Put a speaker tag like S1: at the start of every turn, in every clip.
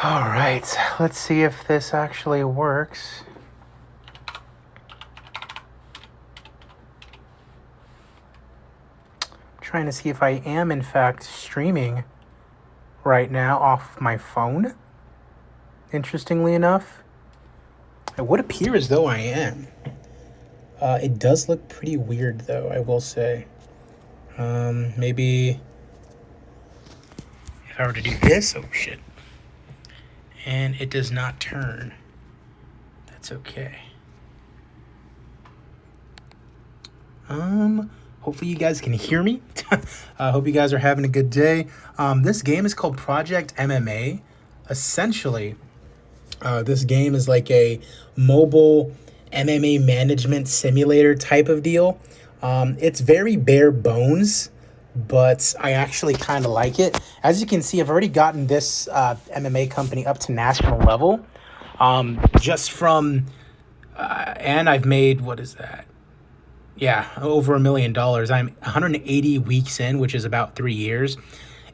S1: All right, let's see if this actually works. I'm trying to see if I am in fact streaming right now off my phone. Interestingly enough, it would appear as though I am. It does look pretty weird though, I will say. Maybe if I were to do this, oh shit, and it does not turn, that's okay. Hopefully you guys can hear me. I hope you guys are having a good day. This game is called Project MMA. Essentially, this game is like a mobile MMA management simulator type of deal. It's very bare bones, but I actually kind of like it. As you can see, I've already gotten this MMA company up to national level. Just from, and I've made, what is that? Yeah, over $1 million. I'm 180 weeks in, which is about 3 years.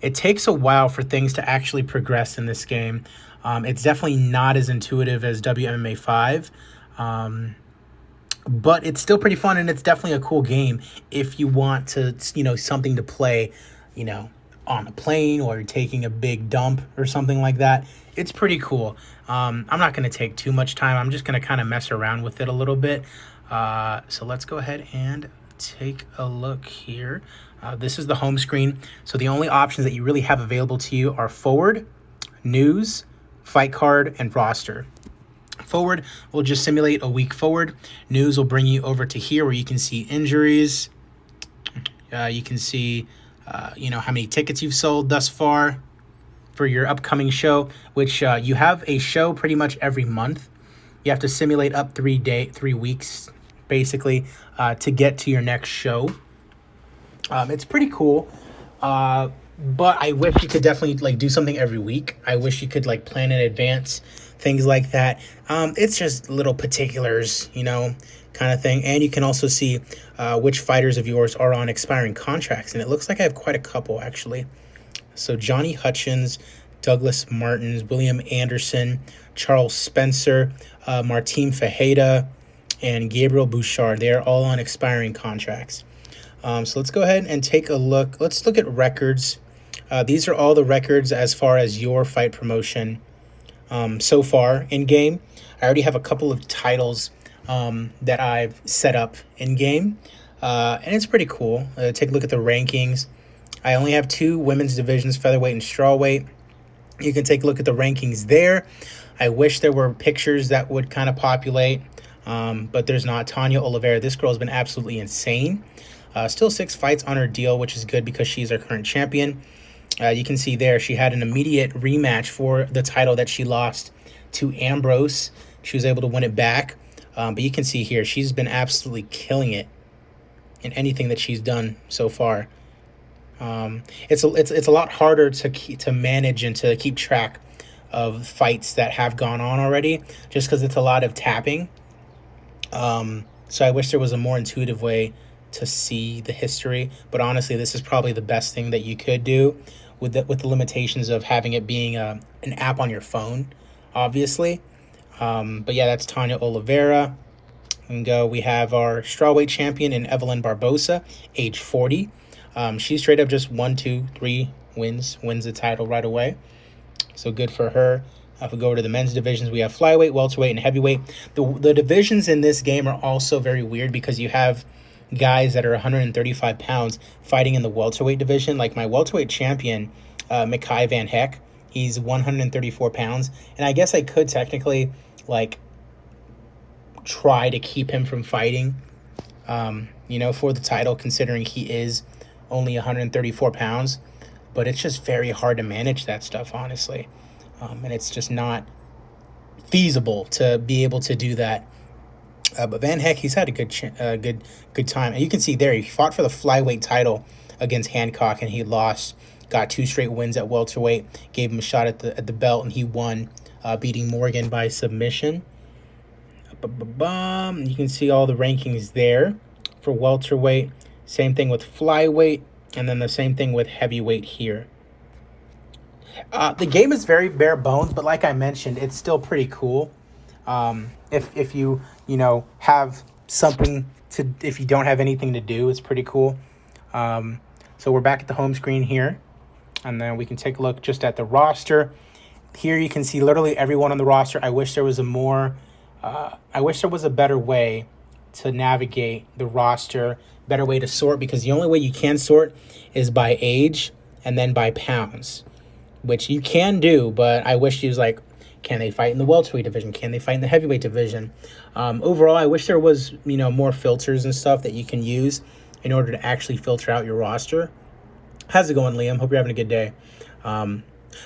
S1: It takes a while for things to actually progress in this game. It's definitely not as intuitive as WMMA 5, but it's still pretty fun, and it's definitely a cool game if you want to, something to play, on a plane or you're taking a big dump or something like that. It's pretty cool. I'm not going to take too much time. I'm just going to kind of mess around with it a little bit. So let's go ahead and take a look here. This is the home screen. So the only options that you really have available to you are forward, news, fight card, and roster. Forward will just simulate a week forward. News will bring you over to here where you can see injuries. You can see, how many tickets you've sold thus far for your upcoming show, which you have a show pretty much every month. You have to simulate up 3 weeks, basically, to get to your next show. It's pretty cool, but I wish you could definitely do something every week. I wish you could plan in advance, things like that. It's just little particulars, kind of thing. And you can also see which fighters of yours are on expiring contracts, and it looks like I have quite a couple actually. So Johnny Hutchins, Douglas Martins, William Anderson, Charles Spencer, Martin Fajeda, and Gabriel Bouchard. They are all on expiring contracts. So let's go ahead and take a look. Let's look at records. These are all the records as far as your fight promotion so far in game. I already have a couple of titles that I've set up in game, and it's pretty cool. Take a look at the rankings. I only have 2 women's divisions, featherweight and strawweight. You can take a look at the rankings there. I wish there were pictures that would kind of populate, but there's not. Tanya Oliveira, this girl has been absolutely insane. Still 6 fights on her deal, which is good because she's our current champion. You can see there she had an immediate rematch for the title that she lost to Ambrose. She was able to win it back. But you can see here she's been absolutely killing it in anything that she's done so far. It's a lot harder to manage and to keep track of fights that have gone on already, just because it's a lot of tapping. So I wish there was a more intuitive way to see the history, but honestly, this is probably the best thing that you could do with the limitations of having it being an app on your phone, obviously. But yeah, that's Tanya Oliveira. And we have our strawweight champion in Evelyn Barbosa, age 40. She straight up just 1, 2, 3 wins the title right away. So good for her. If we go over to the men's divisions, we have flyweight, welterweight, and heavyweight. The divisions in this game are also very weird because you have guys that are 135 pounds fighting in the welterweight division. Like my welterweight champion, Mikhail Van Heck, he's 134 pounds. And I guess I could technically try to keep him from fighting, for the title, considering he is only 134 pounds. But it's just very hard to manage that stuff, honestly. And it's just not feasible to be able to do that. But Van Heck, he's had a good time. And you can see there, he fought for the flyweight title against Hancock, and he lost. Got 2 straight wins at welterweight. Gave him a shot at the belt, and he won, beating Morgan by submission. You can see all the rankings there for welterweight. Same thing with flyweight, and then the same thing with heavyweight here. The game is very bare bones, but like I mentioned, it's still pretty cool. If you have something to, if you don't have anything to do, it's pretty cool. So we're back at the home screen here, and then we can take a look just at the roster. Here you can see literally everyone on the roster. I wish there was a better way to navigate the roster, better way to sort, because the only way you can sort is by age and then by pounds, which you can do, but I wish he was like, can they fight in the welterweight division? Can they fight in the heavyweight division? Overall, I wish there was, more filters and stuff that you can use in order to actually filter out your roster. How's it going, Liam? Hope you're having a good day.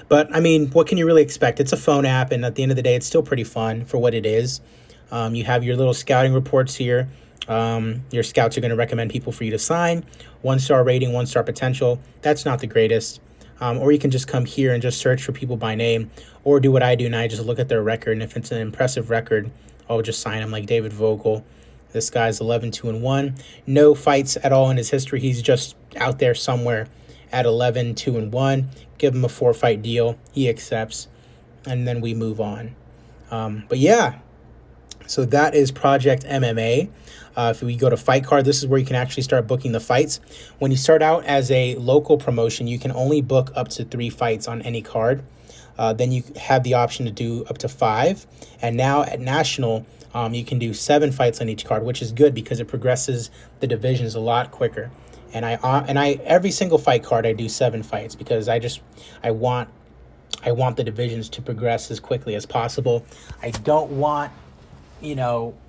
S1: But, I mean, what can you really expect? It's a phone app, and at the end of the day, it's still pretty fun for what it is. You have your little scouting reports here. Your scouts are going to recommend people for you to sign. 1-star rating, 1-star potential. That's not the greatest. Or you can just come here and just search for people by name, or do what I do, and I just look at their record, and if it's an impressive record, I'll just sign them, like David Vogel. This guy's 11-2-1. No fights at all in his history. He's just out there somewhere at 11-2-1. Give him a 4-fight deal. He accepts, and then we move on. But yeah, so that is Project MMA. If we go to Fight Card, this is where you can actually start booking the fights. When you start out as a local promotion, you can only book up to 3 fights on any card. Then you have the option to do up to 5. And now at National, you can do 7 fights on each card, which is good because it progresses the divisions a lot quicker. And I every single fight card I do 7 fights because I want the divisions to progress as quickly as possible. I don't want,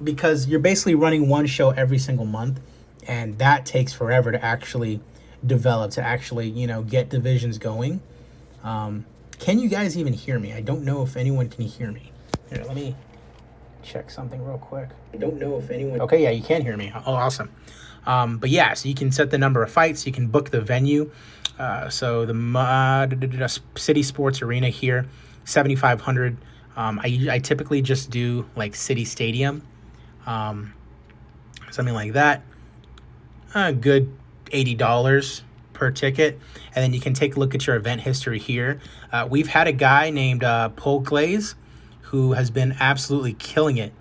S1: because you're basically running one show every single month, and that takes forever to actually develop, to actually, get divisions going. Can you guys even hear me? I don't know if anyone can hear me. Here, let me check something real quick. I don't know if anyone... Okay, yeah, you can hear me. Oh, awesome. But yeah, so you can set the number of fights. You can book the venue. So the City Sports Arena here, 7,500. I typically just do like City Stadium, something like that. A good $80 per ticket. And then you can take a look at your event history here. We've had a guy named Paul Glaze who has been absolutely killing it.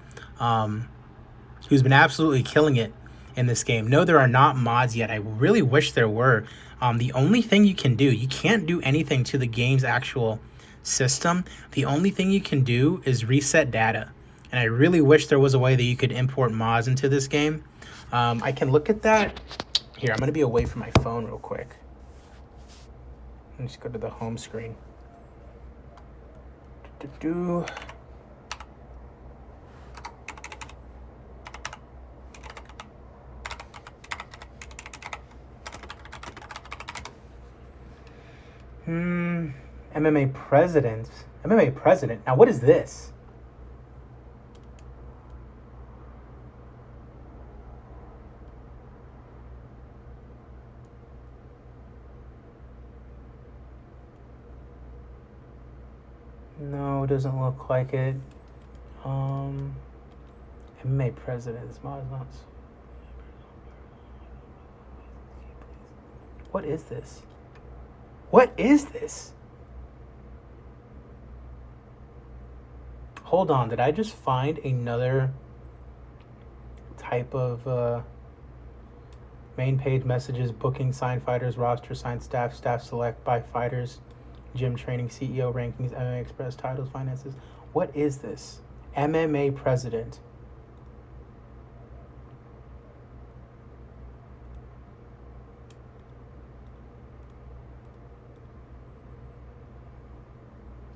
S1: In this game. No, there are not mods yet. I really wish there were. The only thing you can do, you can't do anything to the game's actual system. The only thing you can do is reset data. And I really wish there was a way that you could import mods into this game. I can look at that. Here, I'm going to be away from my phone real quick. Let's go to the home screen. MMA president. MMA president. Now, what is this? No, it doesn't look like it. MMA president. What is this? What is this? Hold on, did I just find another type of main page messages, booking, sign fighters, roster, sign staff, staff select, buy fighters, gym training, CEO rankings, MMA Express, titles, finances? What is this? MMA president.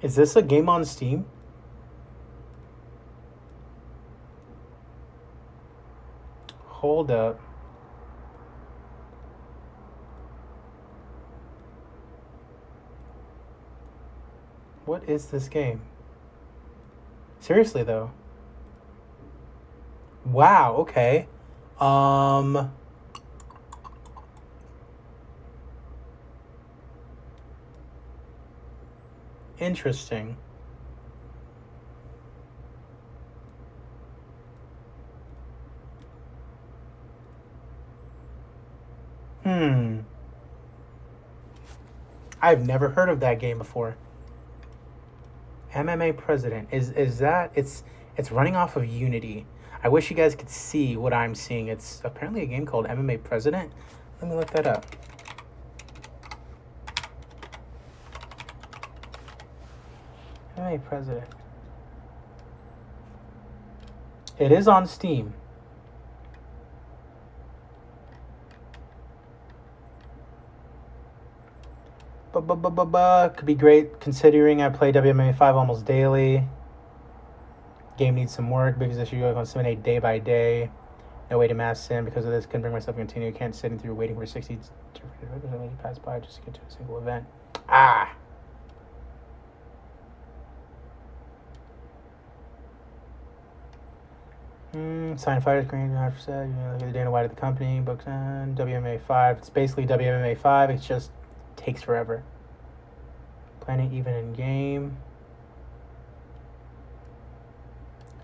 S1: Is this a game on Steam? Hold up. What is this game? Seriously though. Wow, okay. Interesting. I've never heard of that game before. MMA president. Is that it's running off of Unity. I wish you guys could see what I'm seeing. It's apparently a game called MMA President. Let me look that up. MMA President. It is on Steam. Could be great considering I play WMA 5 almost daily. Game needs some work because I should go on simulate day by day. No way to mass sim because of this. Couldn't bring myself to continue. Can't sit through waiting for 60 to pass by just to get to a single event. Ah. Sign fighters, green, after said, look at the Dana White of the company, books and WMA 5. It's basically WMA 5. It just takes forever. Planning even in game.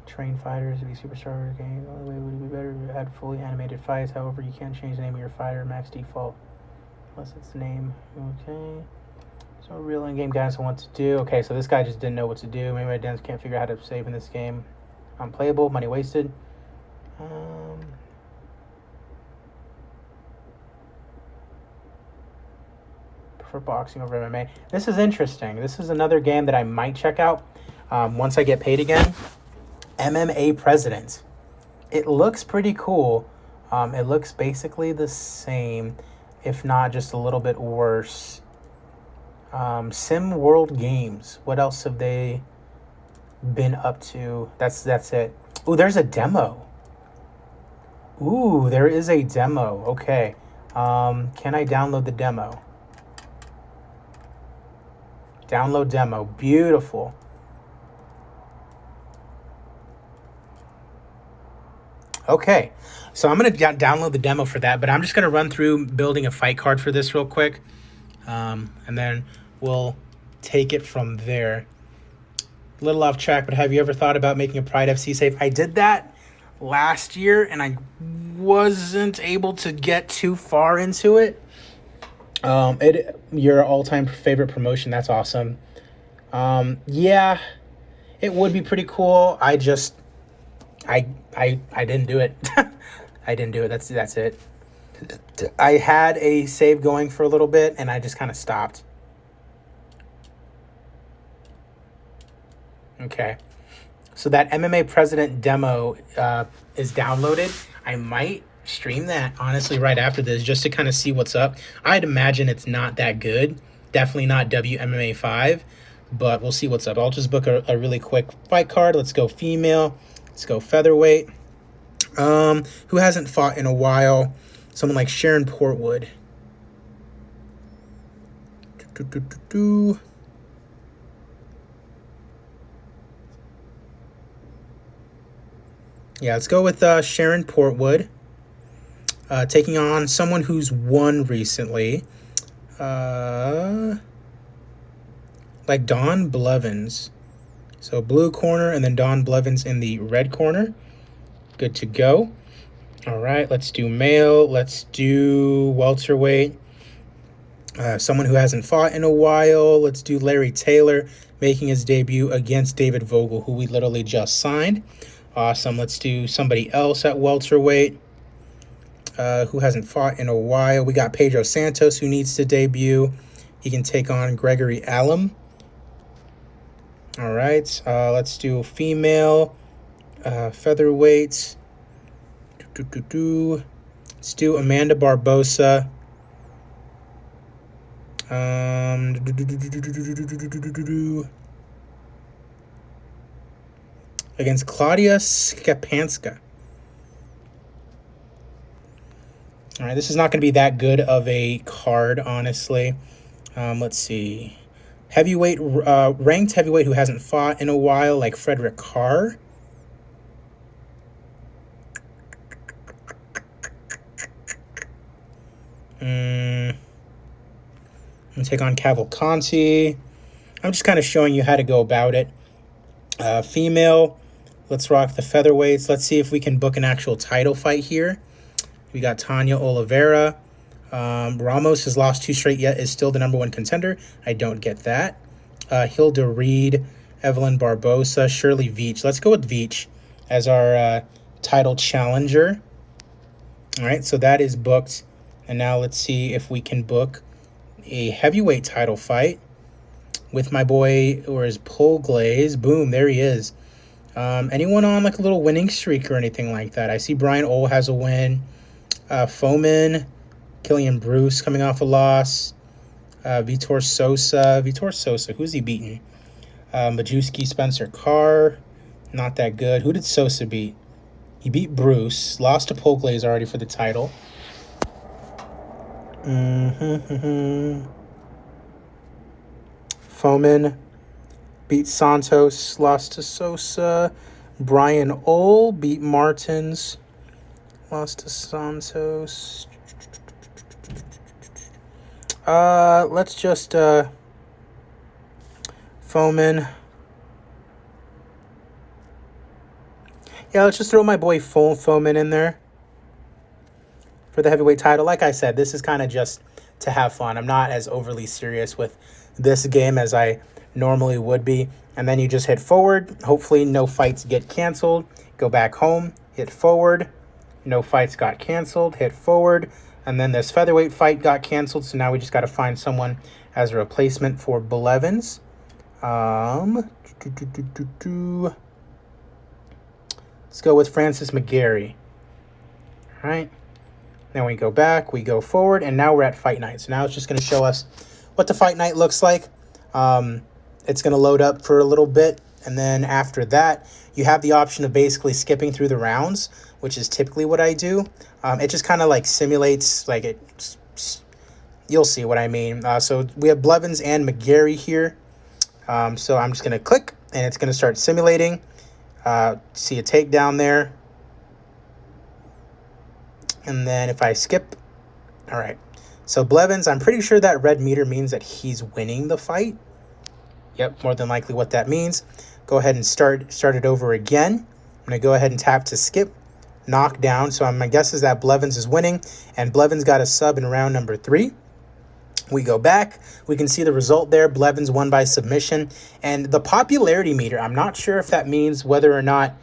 S1: Train fighters to be superstar game. The only way would be better if you had fully animated fights. However, you can't change the name of your fighter max default unless it's the name. Okay. So real in-game guidance on what to do. Okay, so this guy just didn't know what to do. Maybe my dance can't figure out how to save in this game. Unplayable, money wasted. Prefer boxing over MMA. This is interesting. This is another game that I might check out once I get paid again. MMA President. It looks pretty cool. It looks basically the same, if not just a little bit worse. Sim World Games. What else have they been up to? That's it. Ooh, there's a demo. Ooh, there is a demo. Okay. Can I download the demo? Download demo. Beautiful. Okay, so I'm going to download the demo for that, but I'm just going to run through building a fight card for this real quick, and then we'll take it from there. A little off track, but have you ever thought about making a Pride FC safe? I did that last year, and I wasn't able to get too far into it. Your all-time favorite promotion, that's awesome. Yeah, it would be pretty cool. I didn't do it. I didn't do it. That's it. I had a save going for a little bit, and I just kind of stopped. Okay. So that MMA President demo is downloaded. I might stream that, honestly, right after this, just to kind of see what's up. I'd imagine it's not that good. Definitely not WMMA 5, but we'll see what's up. I'll just book a really quick fight card. Let's go female. Let's go featherweight. Who hasn't fought in a while? Someone like Sharon Portwood. Yeah, let's go with Sharon Portwood. Taking on someone who's won recently. Like Dawn Blevins. So blue corner and then Dawn Blevins in the red corner. Good to go. All right, let's do male. Let's do welterweight. Someone who hasn't fought in a while. Let's do Larry Taylor making his debut against David Vogel, who we literally just signed. Awesome. Let's do somebody else at welterweight who hasn't fought in a while. We got Pedro Santos, who needs to debut. He can take on Gregory Allen. All right, let's do female featherweight. Let's do Amanda Barbosa. Against Claudia Skapanska. All right, this is not going to be that good of a card, honestly. Let's see. Heavyweight, ranked heavyweight who hasn't fought in a while, like Frederick Carr. And take on Cavalcanti. I'm just kind of showing you how to go about it. Female, let's rock the featherweights. Let's see if we can book an actual title fight here. We got Tanya Oliveira. Ramos has lost 2 straight yet is still the #1 contender. I don't get that. Hilda Reed Evelyn Barbosa, Shirley Veach. Let's go with Veach as our title challenger. All right, so that is booked. And now let's see if we can book a heavyweight title fight with my boy, or his Pole Glaze. Boom, there he is. Anyone on like a little winning streak or anything like that? I see Brian Ole has a win. Foreman, Killian Bruce coming off a loss. Vitor Sosa, who's he beating? Majewski, Spencer Carr, not that good. Who did Sosa beat? He beat Bruce, lost to Pole Glaze already for the title. Foreman beat Santos, lost to Sosa. Brian Ole beat Martins, lost to Santos. Let's just Foreman. Yeah, let's just throw my boy Foreman in there for the heavyweight title. Like I said, this is kind of just to have fun. I'm not as overly serious with this game as I normally would be. And then you just hit forward. Hopefully no fights get canceled. Go back home, hit forward. No fights got canceled, hit forward. And then this featherweight fight got canceled. So now we just got to find someone as a replacement for Blevins. Let's go with Francis McGarry. All right. Then we go back, we go forward, and now we're at fight night. So now it's just going to show us what the fight night looks like. It's going to load up for a little bit, and then after that, you have the option of basically skipping through the rounds, which is typically what I do. It just kind of like simulates, like you'll see what I mean. So we have Blevins and McGarry here. So I'm just going to click, and it's going to start simulating. See a takedown there. And then if I skip, all right. So Blevins, I'm pretty sure that red meter means that he's winning the fight. Yep, more than likely what that means. Go ahead and start it over again. I'm going to go ahead and tap to skip, knock down. So my guess is that Blevins is winning, and Blevins got a sub in round number 3. We go back. We can see the result there. Blevins won by submission. And the popularity meter, I'm not sure if that means whether or not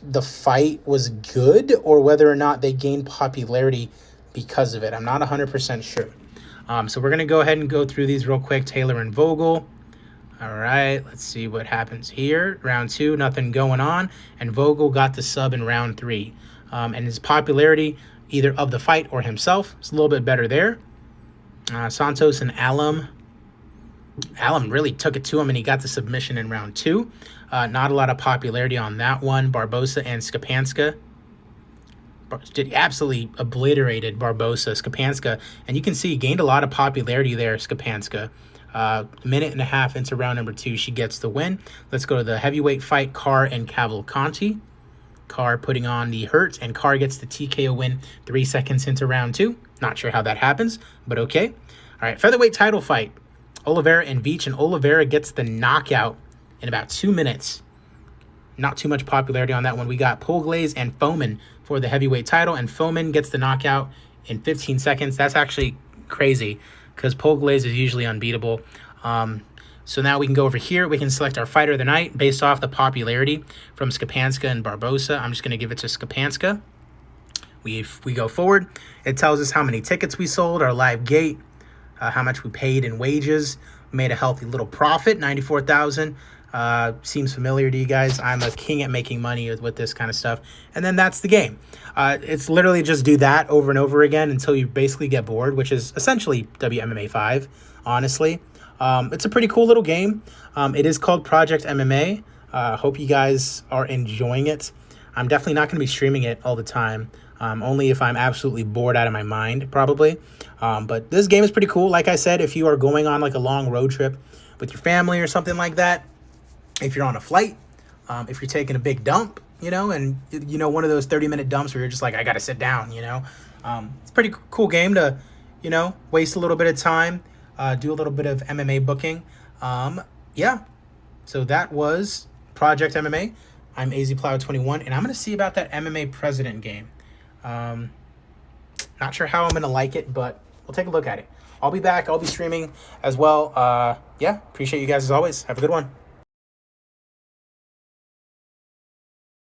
S1: the fight was good or whether or not they gained popularity because of it. I'm not 100% sure. So we're going to go ahead and go through these real quick. Taylor and Vogel. All right, let's see what happens here. Round 2, nothing going on. And Vogel got the sub in round 3. And his popularity, either of the fight or himself, is a little bit better there. Santos and Alum. Alum really took it to him, and he got the submission in round 2. Not a lot of popularity on that one. Barbosa and Skapanska did absolutely obliterated Barbosa, Skapanska, and you can see he gained a lot of popularity there, Skapanska. Minute and a half into round number 2, she gets the win. Let's go to the heavyweight fight, Carr and Cavalcanti. Carr putting on the hurt, and Carr gets the TKO win 3 seconds into round 2. Not sure how that happens, but okay. All right, featherweight title fight, Oliveira and Veach, and Oliveira gets the knockout in about 2 minutes. Not too much popularity on that one. We got Pole Glaze and Foreman for the heavyweight title, and Foreman gets the knockout in 15 seconds. That's actually crazy because Pole Glaze is usually unbeatable. So now we can go over here. We can select our fighter of the night based off the popularity from Skapanska and Barbosa. I'm just going to give it to Skapanska. We go forward. It tells us how many tickets we sold, our live gate, how much we paid in wages. We made a healthy little profit, $94,000. Seems familiar to you guys. I'm a king at making money with this kind of stuff. And then that's the game. It's literally just do that over and over again until you basically get bored, which is essentially WMMA 5, honestly. It's a pretty cool little game. It is called Project MMA. Hope you guys are enjoying it. I'm definitely not going to be streaming it all the time. Only if I'm absolutely bored out of my mind, probably. But this game is pretty cool. Like I said, if you are going on like a long road trip with your family or something like that, if you're on a flight, if you're taking a big dump, and one of those 30-minute dumps where you're just like, I got to sit down, it's a pretty cool game to, waste a little bit of time, do a little bit of MMA booking. Yeah. So that was Project MMA. I'm AZPlow21, and I'm going to see about that MMA President game. Not sure how I'm going to like it, but we'll take a look at it. I'll be back. I'll be streaming as well. Yeah, appreciate you guys as always. Have a good one.